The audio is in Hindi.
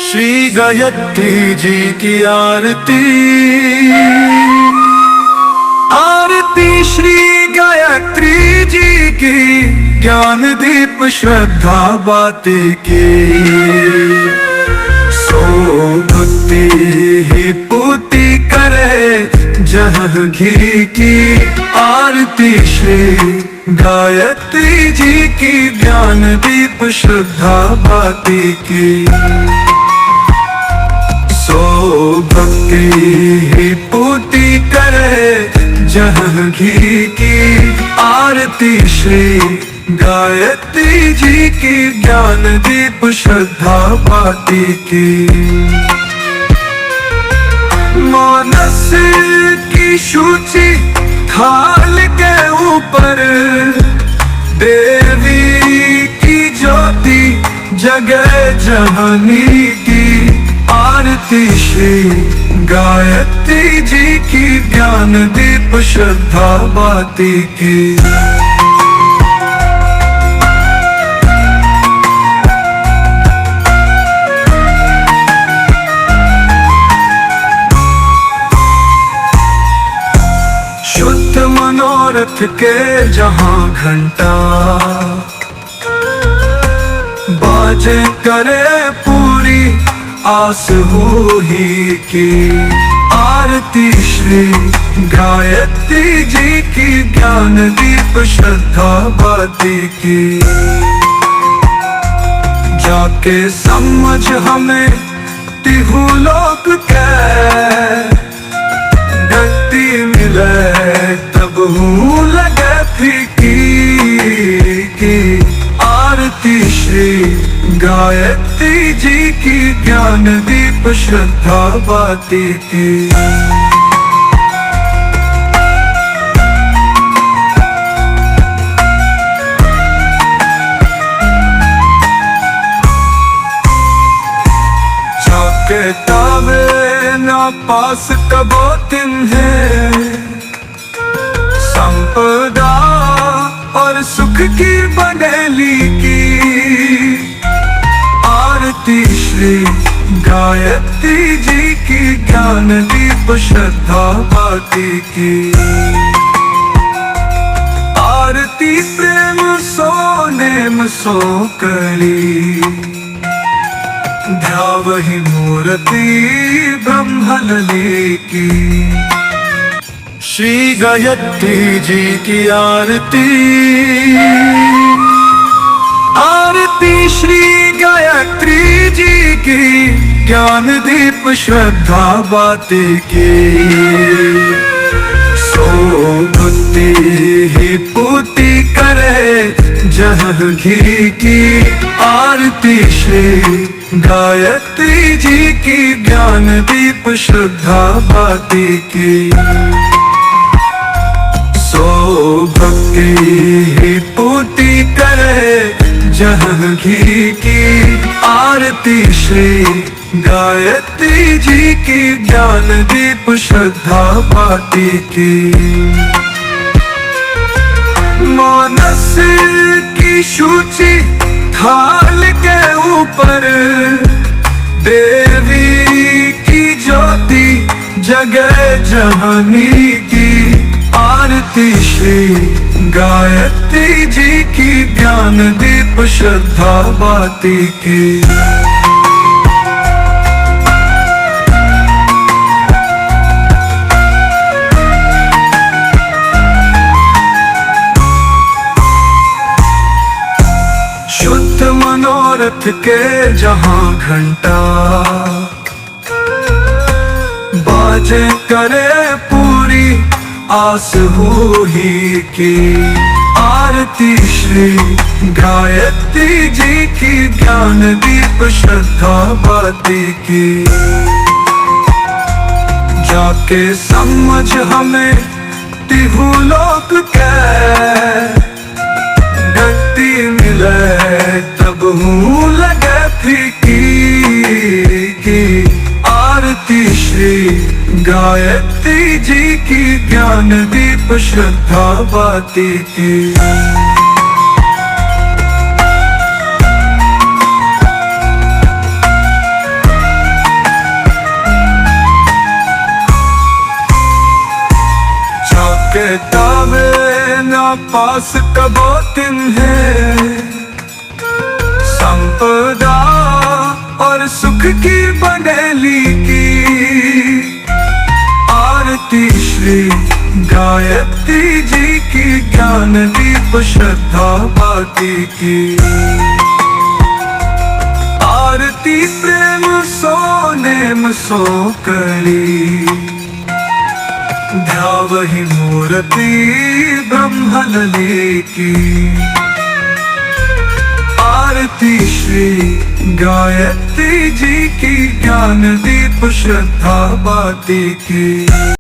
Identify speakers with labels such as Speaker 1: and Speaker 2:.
Speaker 1: श्री गायत्री जी की आरती। आरती श्री गायत्री जी की, ज्ञान दीप श्रद्धा बाती की। सो भक्ति ही पूर्ति करे जहाँ घी की। आरती श्री गायत्री जी की, ज्ञान दीप श्रद्धा बाती की। सो भक्ति ही पूर्ति करे जहाँ घी की। आरती श्री गायत्री जी की, ज्ञान दीप श्रद्धा बाती की। मानस की शुचि थाल के ऊपर, देवी की ज्योति जगह जहानी की। आरती श्री गायत्री जी की, ज्ञान दीप श्रद्धा बाती की। शुद्ध मनोरथ के जहाँ घंटा, बाजे करे पूरी आस हो ही की। आरती श्री गायत्री जी की, ज्ञान दीप श्रद्धा बाती की। जाके समझ हमें तिहु लोक के, गति मिले तब हूँ लगे फीकी की। आरती श्री गायत्री जी की, ज्ञान दीप श्रद्धा बाती की। जाके तावे ना पास कबो तिन्हें, संपदा और सुख की बनेली की। आरती श्री गायत्री जी की, ज्ञान दीप श्रद्धा बाती की। आरती प्रेम सोनेम सो कली, ध्यावहि मूर्ति ब्रह्मलली की। श्री गायत्री जी की आरती। आरती श्री गायत्री जी की, ज्ञान दीप श्रद्धा बाती की। सो भक्ति ही पूर्ति करे जहाँ घी की। आरती श्री गायत्री जी की, ज्ञान दीप श्रद्धा बाती की। सो भक्ति ही पूर्ति करे जहाँ घी की। आरती श्री गायत्री जी की, ज्ञान दीप श्रद्धा बाती की। मानस की शुचि थाल के ऊपर, देवी की ज्योति जगह जहानी की। आरती श्री गायत्री जी की, ज्ञान दीप श्रद्धा बाती की। शुद्ध मनोरथ के जहाँ घंटा, बाजे करे पूरी आस हो ही की। आरती श्री गायत्री जी की, ज्ञान दीप श्रद्धा बाती की। जाके समझ हमें तिहु लोक के, गति मिले तब हूँ लगे फीकी की। आरती श्री गायत्री जी की, ज्ञान दीप श्रद्धा बाती की। पास कबो तिन्हे संपदा और सुख की बनेली की। आरती श्री गायत्री जी की, ज्ञान दीप श्रद्धा बाती की। आरती प्रेम सो नेम सो करी, ध्यावहि मूर्ति ब्रह्मलले की। आरती श्री गायत्री जी की, ज्ञान दीप श्रद्धा बाती की।